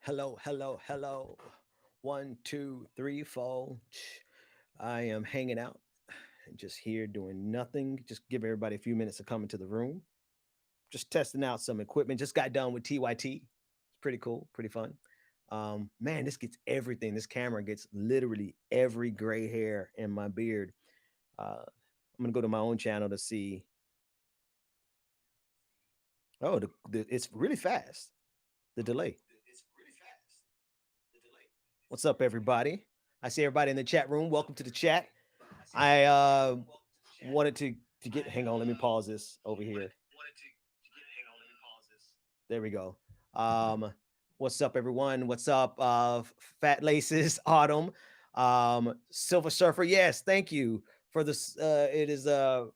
Hello, hello, hello. One, two, three, four. I am hanging out and just here doing nothing. Just give everybody a few minutes to come into the room. Just testing out some equipment. Just got done with TYT. It's pretty cool, pretty fun. Man, this gets everything. This camera gets literally every gray hair in my beard. I'm gonna go to my own channel to see. Oh, it's really fast. The delay. What's up, everybody? I see everybody in the chat room. Welcome to the chat. I wanted to get. Hang on, let me pause this over here. There we go. Um, what's up, everyone? What's up, Fat Laces, Autumn, Silver Surfer? Yes, thank you for this. It is the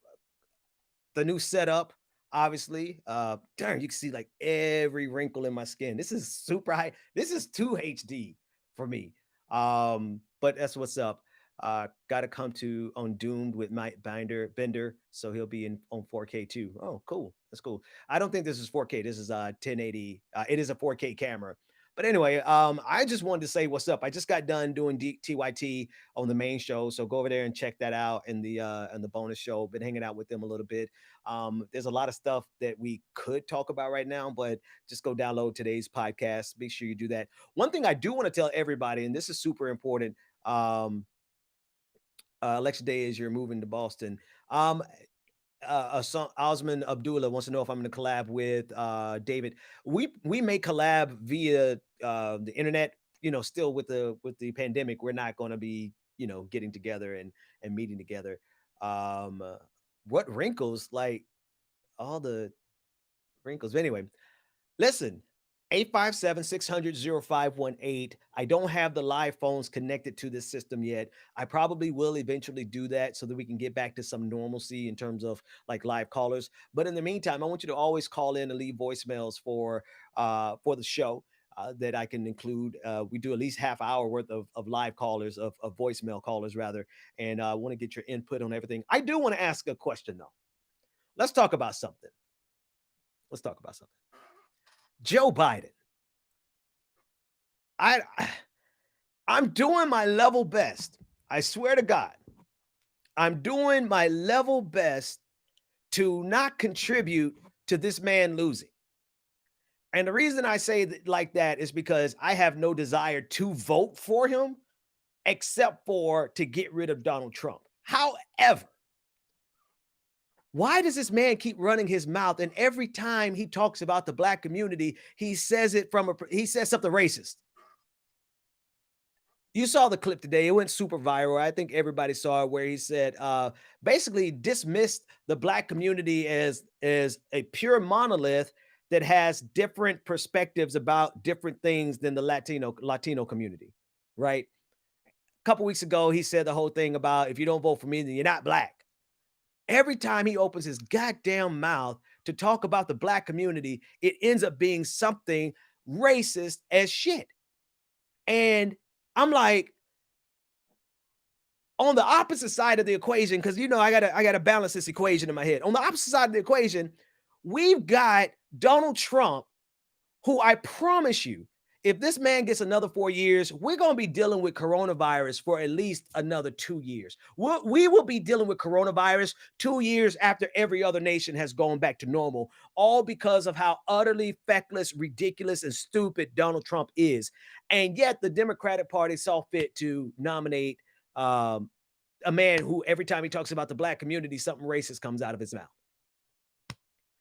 new setup. Obviously, darn, you can see like every wrinkle in my skin. This is super high. This is 2 HD for me. But that's what's up. Got to come to on Doomed with Mike Bender, so he'll be in on 4K too. Oh, cool. That's cool. I don't think this is 4K. This is 1080. It is a 4K camera. But anyway, I just wanted to say what's up. I just got done doing TYT on the main show, so go over there and check that out in the bonus show. Been hanging out with them a little bit. There's a lot of stuff that we could talk about right now, but just go download today's podcast. Make sure you do that. One thing I do want to tell everybody, and this is super important. Election day is you're moving to Boston. Osman Abdullah wants to know if I'm going to collab with David. We may collab via the internet. Still with the pandemic, we're not going to be getting together and meeting together. Um, what wrinkles? Like all the wrinkles. But anyway, listen, 857-600-0518. I don't have the live phones connected to this system yet. I probably will eventually do that so that we can get back to some normalcy in terms of like live callers. But in the meantime, I want you to always call in and leave voicemails for the show. That I can include. We do at least half hour worth of live callers, of voicemail callers rather, and I want to get your input on everything. I do want to ask a question though. Let's talk about something. Let's talk about something. Joe Biden. I I'm doing my level best. I swear to God, I'm doing my level best to not contribute to this man losing. And the reason I say that like that is because I have no desire to vote for him except for to get rid of Donald Trump. However, why does this man keep running his mouth and every time he talks about the black community, he says something racist? You saw the clip today. It went super viral. I think everybody saw it where he said basically dismissed the black community as a pure monolith that has different perspectives about different things than the Latino community, right? A couple weeks ago, he said the whole thing about if you don't vote for me, then you're not black. Every time he opens his goddamn mouth to talk about the black community, it ends up being something racist as shit. And I'm like, on the opposite side of the equation, because I gotta balance this equation in my head. On the opposite side of the equation, we've got Donald Trump, who I promise you, if this man gets another 4 years, we're gonna be dealing with coronavirus for at least another 2 years. We will be dealing with coronavirus 2 years after every other nation has gone back to normal, all because of how utterly feckless, ridiculous, and stupid Donald Trump is. And yet the Democratic Party saw fit to nominate um, a man who every time he talks about the black community, something racist comes out of his mouth.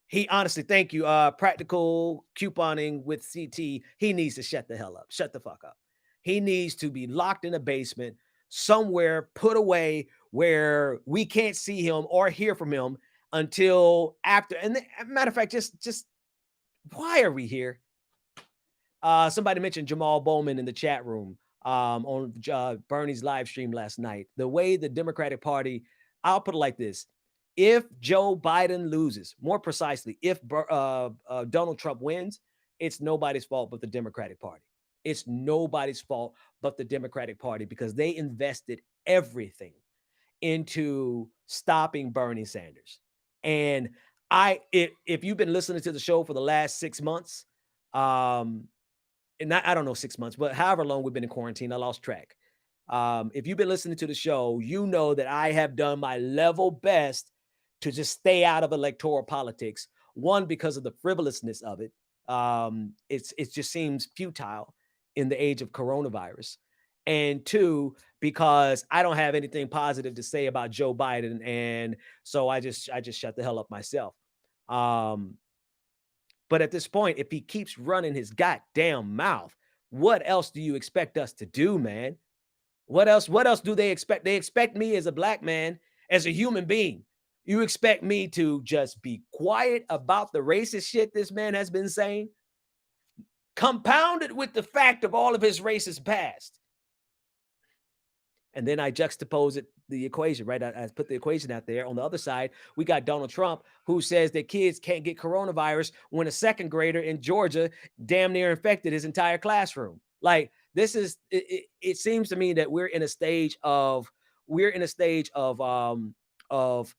He honestly, thank you. Practical couponing with CT. He needs to shut the hell up. Shut the fuck up. He needs to be locked in a basement somewhere, put away where we can't see him or hear from him until after. And matter of fact, just why are we here? Somebody mentioned Jamal Bowman in the chat room on Bernie's live stream last night. The way the Democratic Party, I'll put it like this. If Joe Biden loses, more precisely, if Donald Trump wins, it's nobody's fault but the Democratic Party. It's nobody's fault but the Democratic Party because they invested everything into stopping Bernie Sanders. And if you've been listening to the show for the last 6 months, um, and not, I don't know, 6 months, but however long we've been in quarantine, I lost track. If you've been listening to the show, you know that I have done my level best to just stay out of electoral politics. One, because of the frivolousness of it. It just seems futile in the age of coronavirus. And two, because I don't have anything positive to say about Joe Biden, and so I just shut the hell up myself. Um, but at this point, if he keeps running his goddamn mouth, what else do you expect us to do, man? What else do they expect? They expect me as a black man, as a human being. You expect me to just be quiet about the racist shit this man has been saying, compounded with the fact of all of his racist past. And then I juxtapose the equation, right? I put the equation out there. On the other side, we got Donald Trump, who says that kids can't get coronavirus when a second grader in Georgia damn near infected his entire classroom. Like, this is, it seems to me that we're in a stage of of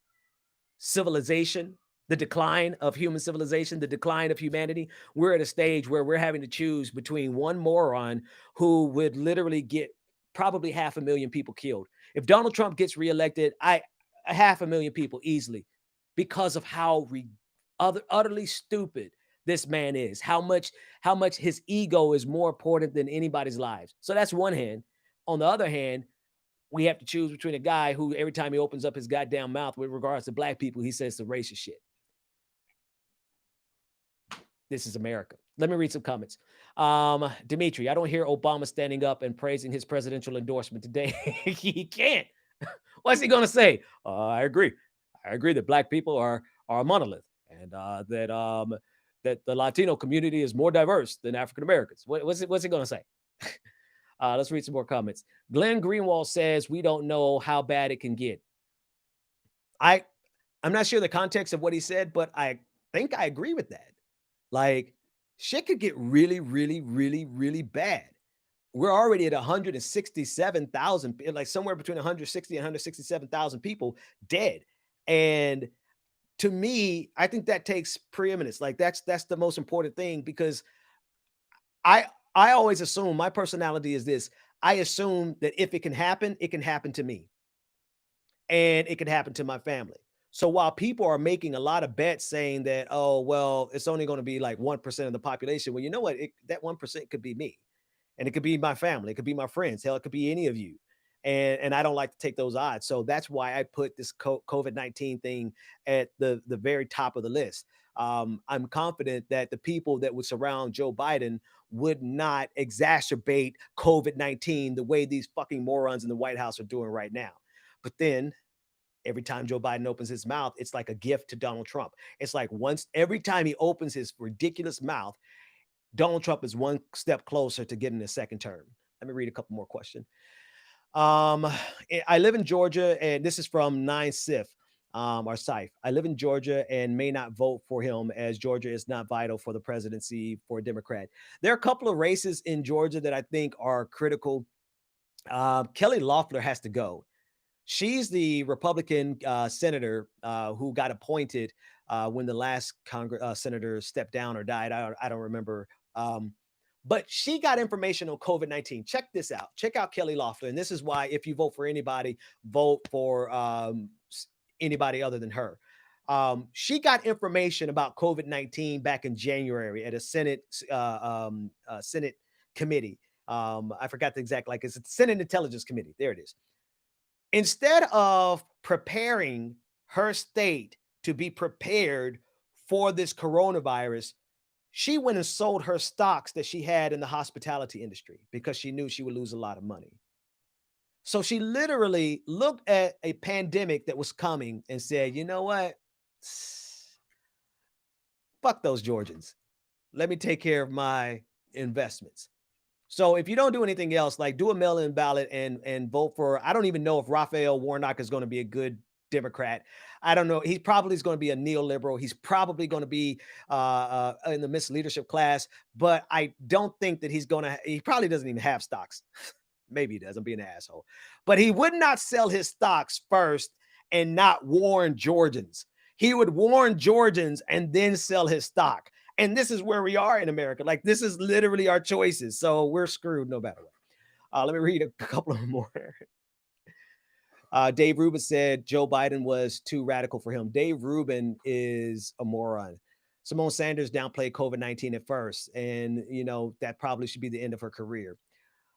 civilization, the decline of human civilization, the decline of humanity. We're at a stage where we're having to choose between one moron who would literally get probably 500,000 people killed. If Donald Trump gets reelected, 500,000 people easily, because of how utterly stupid this man is, how much his ego is more important than anybody's lives. So that's one hand. On the other hand, we have to choose between a guy who every time he opens up his goddamn mouth with regards to black people, he says some racist shit. This is America. Let me read some comments. Dimitri, I don't hear Obama standing up and praising his presidential endorsement today. He can't. What's he going to say? I agree. I agree that black people are a monolith, and that the Latino community is more diverse than African Americans. What's he going to say? Let's read some more comments. Glenn Greenwald says we don't know how bad it can get. I'm not sure the context of what he said, but I think I agree with that. Like, shit could get really, really, really, really bad. We're already at 167,000, like somewhere between 160 and 167,000 people dead. And to me, I think that takes preeminence. Like, that's the most important thing, because I always assume, my personality is this. I assume that if it can happen to me, and it can happen to my family. So while people are making a lot of bets saying that, oh, well, it's only going to be like 1% of the population. Well, you know what? That 1% could be me, and it could be my family. It could be my friends. Hell, it could be any of you. And I don't like to take those odds. So that's why I put this COVID-19 thing at the very top of the list. I'm confident that the people that would surround Joe Biden would not exacerbate COVID-19 the way these fucking morons in the White House are doing right now. But then every time Joe Biden opens his mouth, it's like a gift to Donald Trump. It's like every time he opens his ridiculous mouth, Donald Trump is one step closer to getting a second term. Let me read a couple more questions. I live in Georgia, and this is from 9Sif, or Sif. I live in Georgia and may not vote for him, as Georgia is not vital for the presidency for a Democrat. There are a couple of races in Georgia that I think are critical. Kelly Loeffler has to go. She's the Republican senator who got appointed when the last senator stepped down or died. I don't remember. But she got information on COVID-19. Check this out. Check out Kelly Loeffler. And this is why, if you vote for anybody, vote for anybody other than her. She got information about COVID-19 back in January at a Senate committee. I forgot the exact, like, it's a Senate Intelligence Committee. There it is. Instead of preparing her state to be prepared for this coronavirus, she went and sold her stocks that she had in the hospitality industry because she knew she would lose a lot of money. So she literally looked at a pandemic that was coming and said, you know what? Fuck those Georgians. Let me take care of my investments. So if you don't do anything else, like, do a mail-in ballot and vote for, I don't even know if Raphael Warnock is going to be a good Democrat. I don't know. He probably is going to be a neoliberal. He's probably going to be in the Miss Leadership class, but I don't think that he probably doesn't even have stocks. Maybe he does. I'm being an asshole. But he would not sell his stocks first and not warn Georgians. He would warn Georgians and then sell his stock. And this is where we are in America. Like, this is literally our choices. So we're screwed no matter what. Let me read a couple of more. Dave Rubin said Joe Biden was too radical for him. Dave Rubin is a moron. Simone Sanders downplayed COVID-19 at first, and that probably should be the end of her career.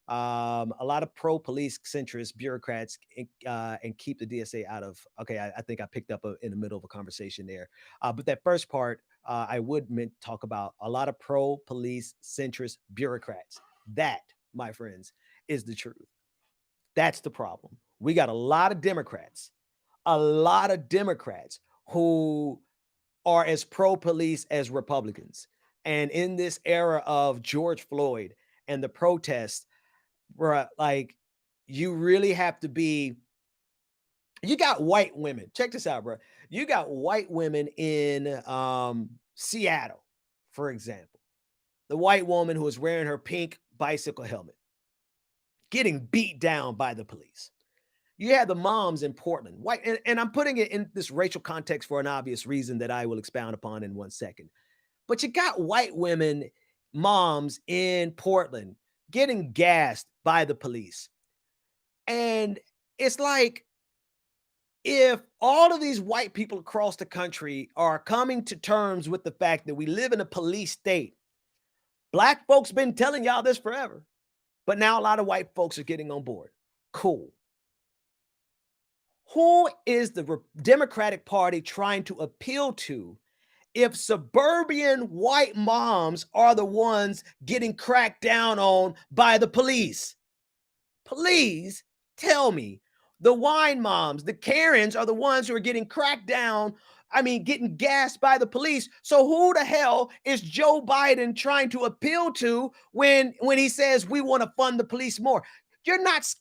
A lot of pro-police centrist bureaucrats and keep the DSA out of. Okay, I think I picked up in the middle of a conversation there, but that first part I would meant talk about a lot of pro-police centrist bureaucrats. That, my friends, is the truth. That's the problem. We got a lot of Democrats who are as pro-police as Republicans. And in this era of George Floyd and the protests, bruh, like, you really have to be. You got white women. Check this out, bro. You got white women in Seattle, for example. The white woman who is wearing her pink bicycle helmet, getting beat down by the police. You had the moms in Portland, white, and I'm putting it in this racial context for an obvious reason that I will expound upon in 1 second. But you got white women, moms in Portland, getting gassed by the police. And it's like, if all of these white people across the country are coming to terms with the fact that we live in a police state, black folks been telling y'all this forever, but now a lot of white folks are getting on board. Cool. Who is the Democratic Party trying to appeal to if suburban white moms are the ones getting cracked down on by the police? Please tell me. The wine moms, the Karens are the ones who are getting cracked down. I mean, getting gassed by the police. So who the hell is Joe Biden trying to appeal to when he says we want to fund the police more? You're not.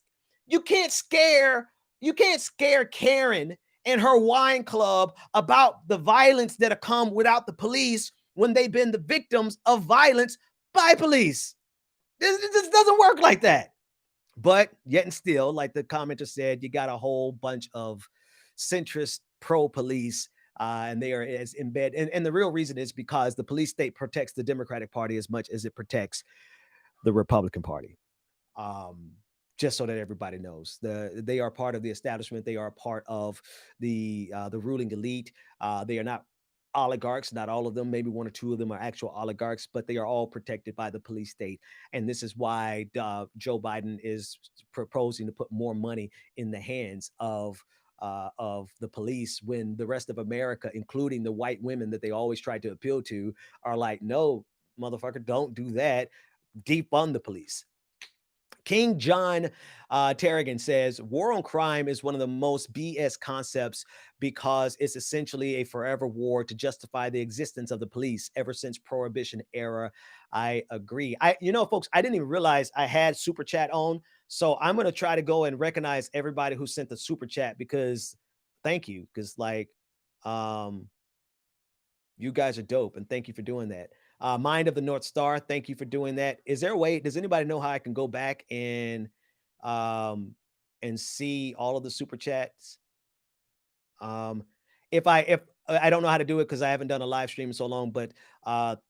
You can't scare. You can't scare Karen and her wine club about the violence that'll come without the police when they've been the victims of violence by police. This doesn't work like that. But yet and still, like the commenter said, you got a whole bunch of centrist pro-police, and they are as in bed. And the real reason is because the police state protects the Democratic Party as much as it protects the Republican Party. Just so that everybody knows, they are part of the establishment. They are part of the ruling elite. They are not oligarchs, not all of them. Maybe one or two of them are actual oligarchs, but they are all protected by the police state. And this is why Joe Biden is proposing to put more money in the hands of the police, when the rest of America, including the white women that they always try to appeal to, are like, no, motherfucker, don't do that. Defund the police. King John Tarragon says war on crime is one of the most BS concepts because it's essentially a forever war to justify the existence of the police ever since Prohibition era. I agree. Folks, I didn't even realize I had super chat on. So I'm going to try to go and recognize everybody who sent the super chat, because thank you. Because you guys are dope, and thank you for doing that. Mind of the North Star, thank you for doing that. Is there a way? Does anybody know how I can go back and see all of the super chats? If I don't know how to do it because I haven't done a live stream in so long, but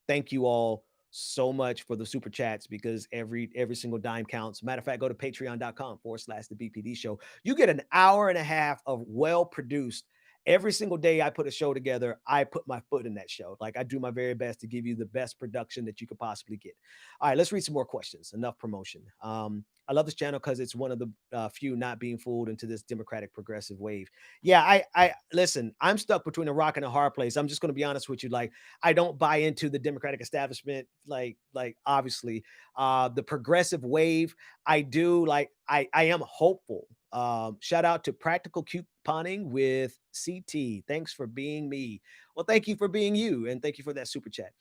thank you all so much for the super chats, because every single dime counts. Matter of fact, go to patreon.com/the BPD show. You get an hour and a half of well-produced. Every single day I put a show together, I put my foot in that show. Like, I do my very best to give you the best production that you could possibly get. All right, let's read some more questions. Enough promotion. I love this channel because it's one of the few not being fooled into this Democratic progressive wave. Yeah, I listen, I'm stuck between a rock and a hard place. I'm just going to be honest with you. Like, I don't buy into the Democratic establishment. Like obviously, the progressive wave, I do. Like, I am hopeful. Shout out to Practical Couponing with CT. Thanks for being me. Well, thank you for being you, and thank you for that super chat.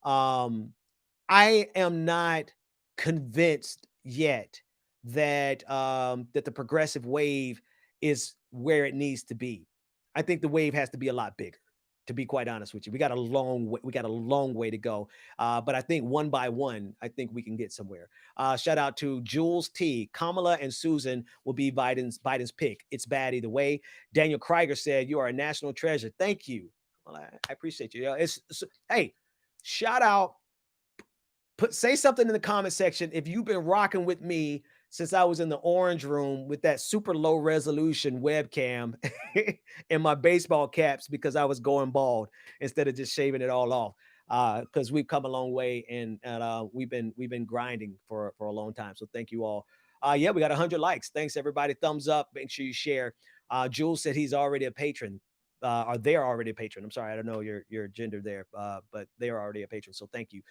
I am not convinced yet that that the progressive wave is where it needs to be. I think the wave has to be a lot bigger, to be quite honest with you. We got a long way to go. But I think one by one, I think we can get somewhere. Shout out to Jules T. Kamala and Susan will be Biden's pick. It's bad either way. Daniel Krieger said, "You are a national treasure." Thank you. Well, I appreciate you. Hey, Shout out, say something in the comment section if you've been rocking with me since I was in the orange room with that super low resolution webcam and my baseball caps because I was going bald instead of just shaving it all off. Because we've come a long way and we've been grinding for a long time. So thank you all. Yeah, we got 100 likes. Thanks everybody. Thumbs up. Make sure you share. Jules said he's already a patron. Or they're already a patron. I'm sorry, I don't know your gender there, but they are already a patron. So thank you.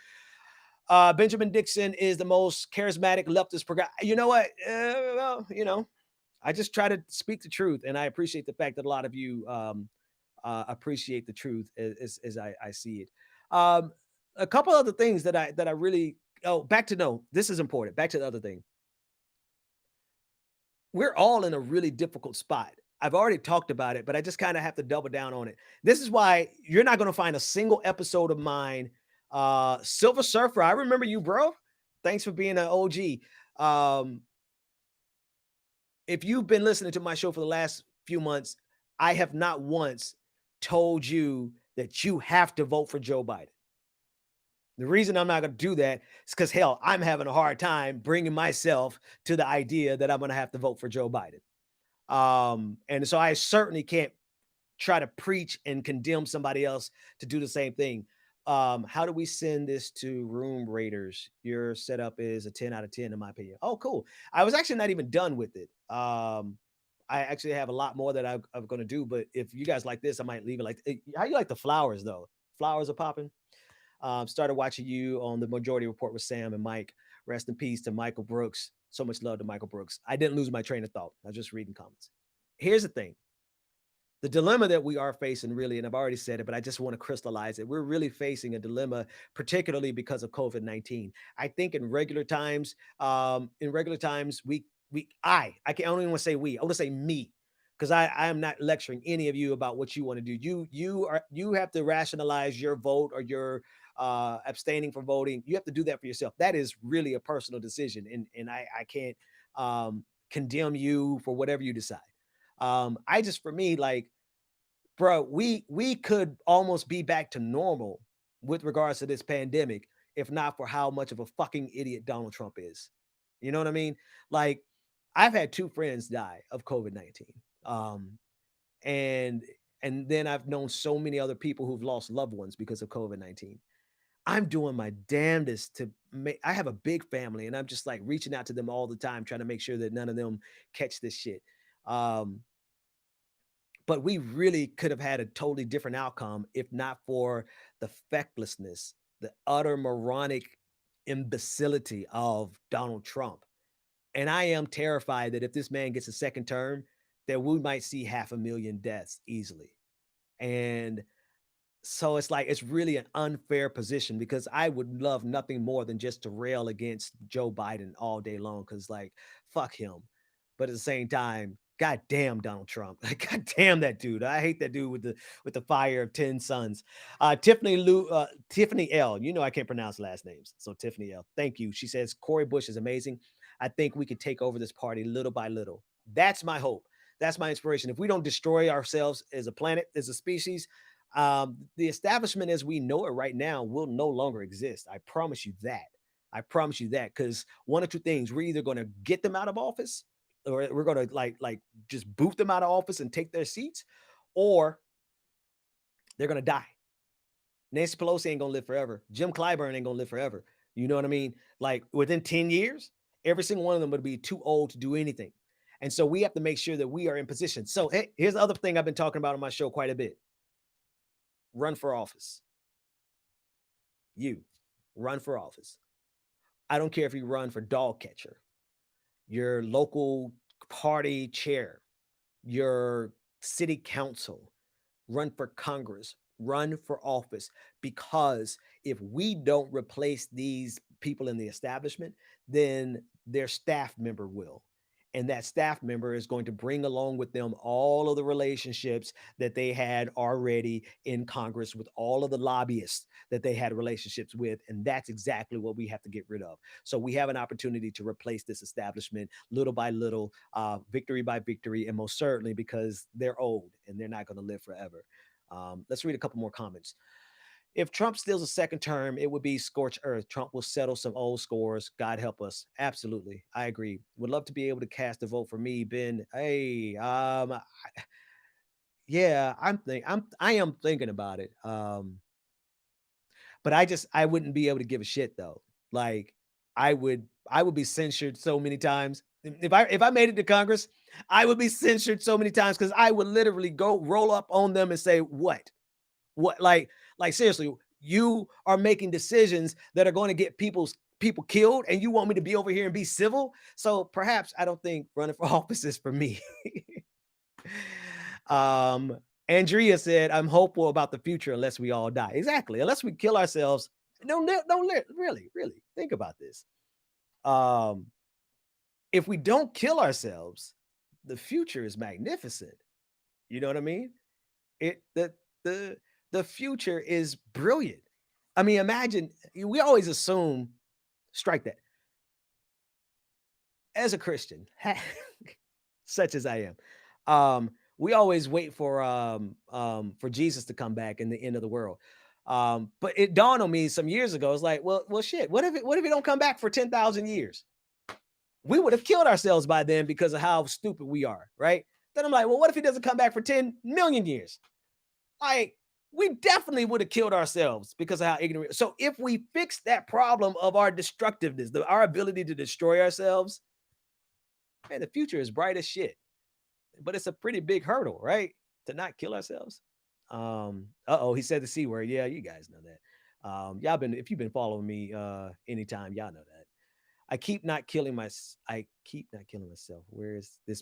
Benjamin Dixon is the most charismatic leftist progressive. You know what? Well, I just try to speak the truth, and I appreciate the fact that a lot of you appreciate the truth as I see it. Um, a couple other things that I really back to no, this is important. Back to the other thing. We're all in a really difficult spot. I've already talked about it, but I just kind of have to double down on it. This is why you're not going to find a single episode of mine. Silver Surfer, I remember you, bro. Thanks for being an OG. If you've been listening to my show for the last few months, I have not once told you that you have to vote for Joe Biden. The reason I'm not going to do that is because, hell, I'm having a hard time bringing myself to the idea that I'm going to have to vote for Joe Biden. And so I certainly can't try to preach and condemn somebody else to do the same thing. How do we send this to Room Raiders? Your setup is a 10 out of 10, in my opinion. Oh, cool. I was actually not even done with it. I actually have a lot more that I'm going to do, but if you guys like this, I might leave it like. How you like the flowers though? Flowers are popping. Started watching you on the Majority Report with Sam and Mike. Rest in peace to Michael Brooks. So much love to Michael Brooks. I didn't lose my train of thought. I was just reading comments. Here's the thing. The dilemma that we are facing, really, and I've already said it, but I just want to crystallize it. We're really facing a dilemma, particularly because of COVID-19. I think in regular times, I can only want to say we. I want to say me, because I am not lecturing any of you about what you want to do. You have to rationalize your vote or your abstaining from voting. You have to do that for yourself. That is really a personal decision, and I can't condemn you for whatever you decide. I just for me like, bro, we could almost be back to normal with regards to this pandemic if not for how much of a fucking idiot Donald Trump is. You know what I mean? Like, I've had two friends die of COVID-19. Um, and and then I've known so many other people who've lost loved ones because of COVID-19. I'm doing my damnedest to make. I have a big family, and I'm just like reaching out to them all the time, trying to make sure that none of them catch this shit. Um, but we really could have had a totally different outcome if not for the fecklessness, the utter moronic imbecility of Donald Trump. And I am terrified that if this man gets a second term, that we might see 500,000 deaths easily. And so it's like it's really an unfair position because I would love nothing more than just to rail against Joe Biden all day long because like fuck him. But at the same time, god damn Donald Trump. God damn that dude. I hate that dude with the fire of 10 sons. Tiffany L. You know I can't pronounce last names. So Tiffany L. Thank you. She says Cori Bush is amazing. I think we could take over this party little by little. That's my hope. That's my inspiration. If we don't destroy ourselves as a planet, as a species, the establishment as we know it right now will no longer exist. I promise you that. I promise you that because one or two things: we're either going to get them out of office, or we're going to like just boot them out of office and take their seats, or they're going to die. Nancy Pelosi ain't going to live forever. Jim Clyburn ain't going to live forever. You know what I mean? Like within 10 years, every single one of them would be too old to do anything. And so we have to make sure that we are in position. So hey, here's the other thing I've been talking about on my show quite a bit: run for office. You run for office. I don't care if you run for dog catcher, your local party chair, your city council, run for Congress, run for office. Because if we don't replace these people in the establishment, then their staff member will. And that staff member is going to bring along with them all of the relationships that they had already in Congress with all of the lobbyists that they had relationships with. And that's exactly what we have to get rid of. So we have an opportunity to replace this establishment little by little, victory by victory, and most certainly because they're old and they're not going to live forever. Let's read a couple more comments. If Trump steals a second term, it would be scorched earth. Trump will settle some old scores. God help us. Absolutely. I agree. Would love to be able to cast a vote for me, Ben. Hey, yeah, I am thinking about it. But I wouldn't be able to give a shit though. Like I would be censured so many times. If I made it to Congress, I would be censured so many times because I would literally go roll up on them and say, what? What like seriously, you are making decisions that are going to get people killed and you want me to be over here and be civil? So perhaps I don't think running for office is for me. um Andrea said, I'm hopeful about the future unless we all die. Exactly. Unless we kill ourselves. Really think about this. Um, if we don't kill ourselves, the future is magnificent. You know what I mean? It the the future is brilliant. I mean, imagine we always assume, strike that. As a Christian, such as I am, we always wait for Jesus to come back in the end of the world. But it dawned on me some years ago. It's like, well, shit. What if it don't come back for 10,000 years? We would have killed ourselves by then because of how stupid we are, right? Then I'm like, well, what if he doesn't come back for 10 million years? Like, we definitely would have killed ourselves because of how ignorant. So if we fix that problem of our destructiveness, our ability to destroy ourselves, man, the future is bright as shit. But it's a pretty big hurdle, right? To not kill ourselves. Uh-oh, he said the C word. Yeah, you guys know that. Y'all been if you've been following me anytime, y'all know that. I keep not killing myself. Where is this?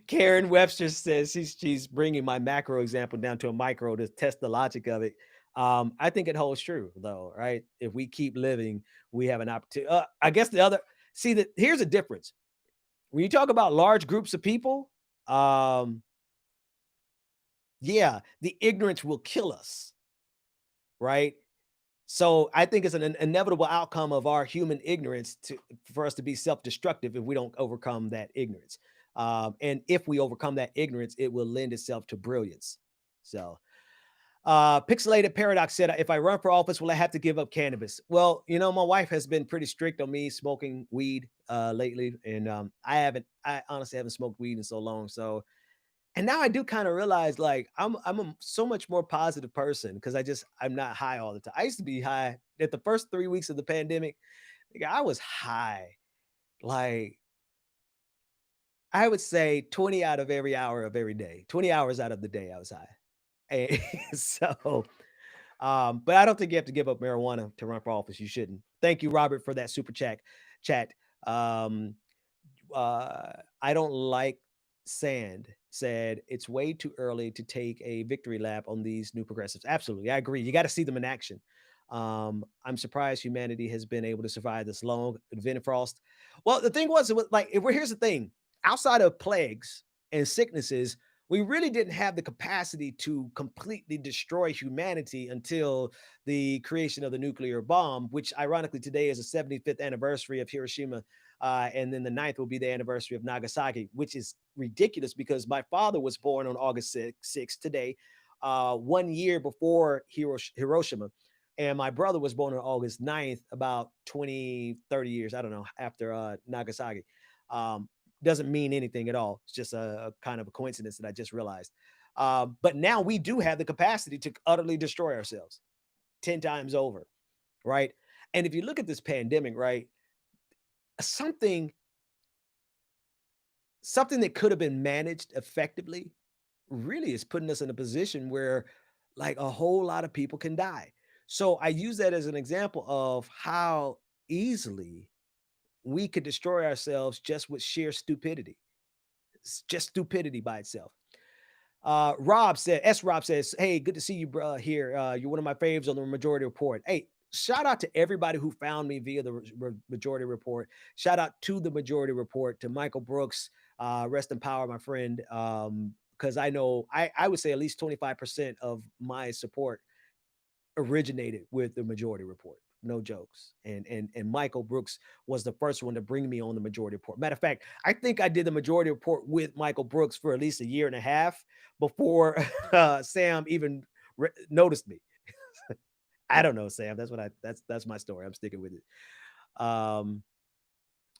Karen Webster says she's bringing my macro example down to a micro to test the logic of it. I think it holds true though, right? If we keep living, we have an opportunity. I guess the other see that here's a difference. When you talk about large groups of people, yeah, the ignorance will kill us, right? So I think it's an inevitable outcome of our human ignorance for us to be self-destructive if we don't overcome that ignorance. And if we overcome that ignorance, it will lend itself to brilliance. So Pixelated Paradox said, if I run for office, will I have to give up cannabis? Well, you know, my wife has been pretty strict on me smoking weed lately. And I honestly haven't smoked weed in so long. So and now I do kind of realize like I'm a so much more positive person because I'm not high all the time. I used to be high at the first 3 weeks of the pandemic. I was high, like I would say 20 out of every hour of every day, 20 hours out of the day, I was high. And so, but I don't think you have to give up marijuana to run for office. You shouldn't. Thank you, Robert, for that super chat. Chat. Um, I don't like sand said it's way too early to take a victory lap on these new progressives. Absolutely. I agree. You got to see them in action. I'm surprised humanity has been able to survive this long. Frost. Well, the thing was, it was like, here's the thing outside of plagues and sicknesses, we really didn't have the capacity to completely destroy humanity until the creation of the nuclear bomb, which ironically today is the 75th anniversary of Hiroshima and then the 9th will be the anniversary of Nagasaki, which is ridiculous because my father was born on August 6th today, 1 year before Hiroshima. And my brother was born on August 9th, about 20, 30 years, I don't know, after Nagasaki. Doesn't mean anything at all. It's just a kind of a coincidence that I just realized. But now we do have the capacity to utterly destroy ourselves 10 times over, right? And if you look at this pandemic, right, something that could have been managed effectively really is putting us in a position where like a whole lot of people can die. So I use that as an example of how easily we could destroy ourselves just with sheer stupidity. It's just stupidity by itself. Rob says, hey, good to see you, bro, here. You're one of my faves on the Majority Report. Hey, shout out to everybody who found me via the Majority Report. Shout out to the Majority Report, to Michael Brooks. Rest in power, my friend. Because I know I would say at least 25% of my support originated with the Majority Report. No jokes. And Michael Brooks was the first one to bring me on the Majority Report. Matter of fact, I think I did the Majority Report with Michael Brooks for at least a year and a half before Sam even noticed me. I don't know, Sam. That's my story. I'm sticking with it.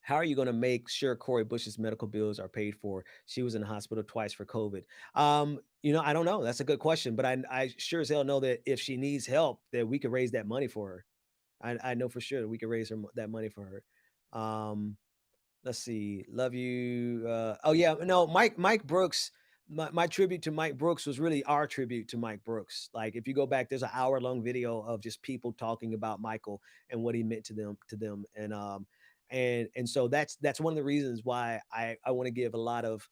How are you going to make sure Corey Bush's medical bills are paid for? She was in the hospital twice for COVID. I don't know. That's a good question, but I sure as hell know that if she needs help, that we could raise that money for her. I know for sure that we could raise that money for her. Let's see. Love you. Oh yeah, no, Mike Brooks. My tribute to Mike Brooks was really our tribute to Mike Brooks. Like if you go back, there's an hour-long video of just people talking about Michael and what he meant to them. And so that's one of the reasons why I want to give a lot of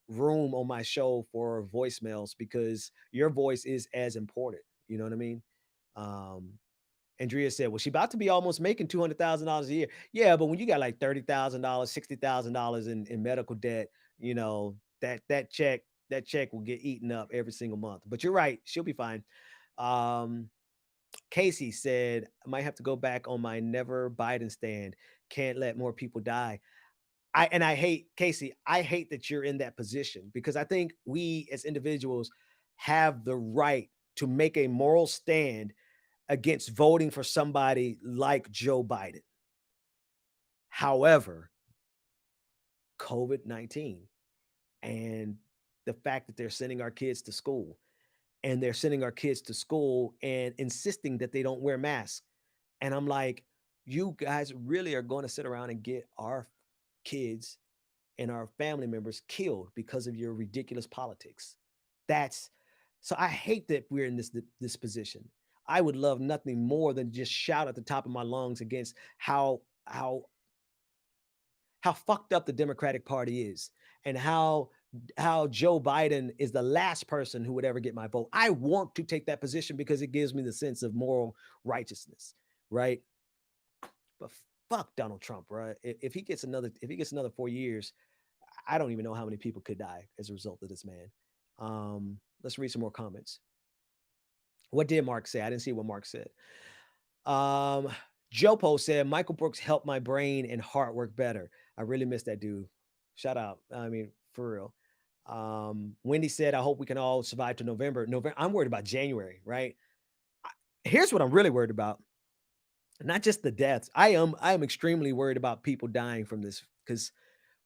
room on my show for voicemails, because your voice is as important. You know what I mean? Um, Andrea said, "Well, she about to be almost making $200,000 a year." Yeah, but when you got like $30,000, $60,000 in medical debt, you know that check will get eaten up every single month. But you're right, she'll be fine. Um, Casey said, "I might have to go back on my never Biden stand. Can't let more people die." I hate Casey. I hate that you're in that position, because I think we as individuals have the right to make a moral stand against voting for somebody like Joe Biden. However, COVID-19 and the fact that they're sending our kids to school, and they're sending our kids to school and insisting that they don't wear masks. And I'm like, you guys really are going to sit around and get our kids and our family members killed because of your ridiculous politics. That's so I hate that we're in this position. I would love nothing more than just shout at the top of my lungs against how fucked up the Democratic Party is, and how Joe Biden is the last person who would ever get my vote. I want to take that position because it gives me the sense of moral righteousness, right? But fuck Donald Trump, right? If he gets another 4 years, I don't even know how many people could die as a result of this man. Let's read some more comments. What did Mark say? I didn't see what Mark said. Um, Jopo said Michael Brooks helped my brain and heart work better. I really miss that dude. Shout out. I mean, for real. Wendy said, I hope we can all survive to November. November. I'm worried about January, right? Here's what I'm really worried about. Not just the deaths. I am extremely worried about people dying from this, because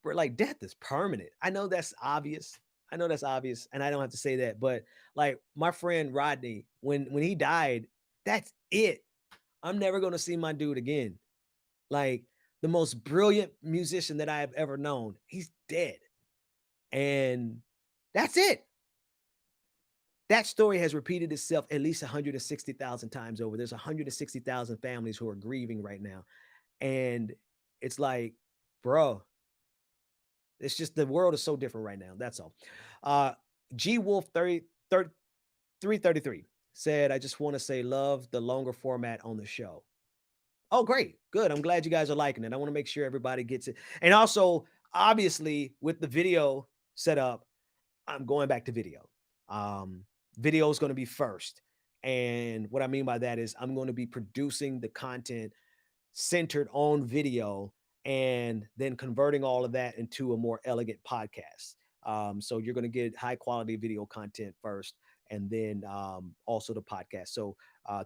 we're like, death is permanent. I know that's obvious. I know that's obvious, and I don't have to say that. But like my friend Rodney, when he died, that's it. I'm never gonna see my dude again. Like the most brilliant musician that I have ever known, he's dead, and that's it. That story has repeated itself at least 160,000 times over. There's 160,000 families who are grieving right now, and it's like, bro, it's just the world is so different right now. That's all. Uh, G Wolf 333 said, I just want to say love the longer format on the show. Oh, great. Good. I'm glad you guys are liking it. I want to make sure everybody gets it. And also, obviously, with the video set up, I'm going back to video. Um, Video is going to be first. And what I mean by that is I'm going to be producing the content centered on video, and then converting all of that into a more elegant podcast. So you're going to get high quality video content first, and then also the podcast. So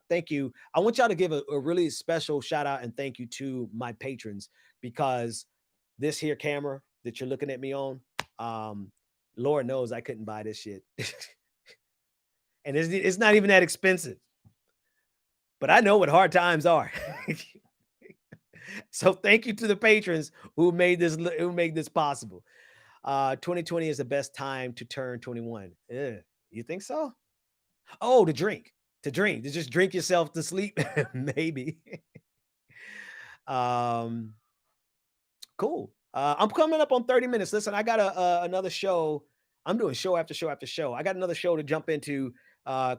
thank you. I want y'all to give a really special shout out and thank you to my patrons, because this here camera that you're looking at me on, um, Lord knows I couldn't buy this shit. And it's not even that expensive. But I know what hard times are. So thank you to the patrons who made this possible. 2020 is the best time to turn 21. You think so? Oh, to just drink yourself to sleep, maybe. um, cool. I'm coming up on 30 minutes. Listen, I got another show. I'm doing show after show after show. I got another show to jump into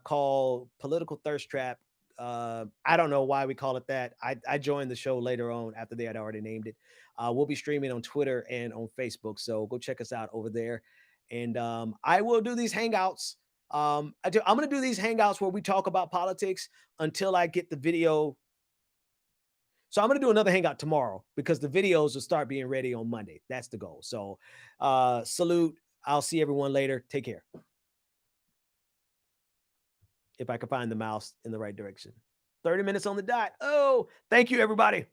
called Political Thirst Trap. I don't know why we call it that. I joined the show later on after they had already named it. We'll be streaming on Twitter and on Facebook, so go check us out over there. And I will do these hangouts. I'm going to do these hangouts where we talk about politics until I get the video So I'm going to do another hangout tomorrow because the videos will start being ready on Monday. That's the goal. So salute. I'll see everyone later. Take care. If I can find the mouse in the right direction. 30 minutes on the dot. Oh, thank you, everybody.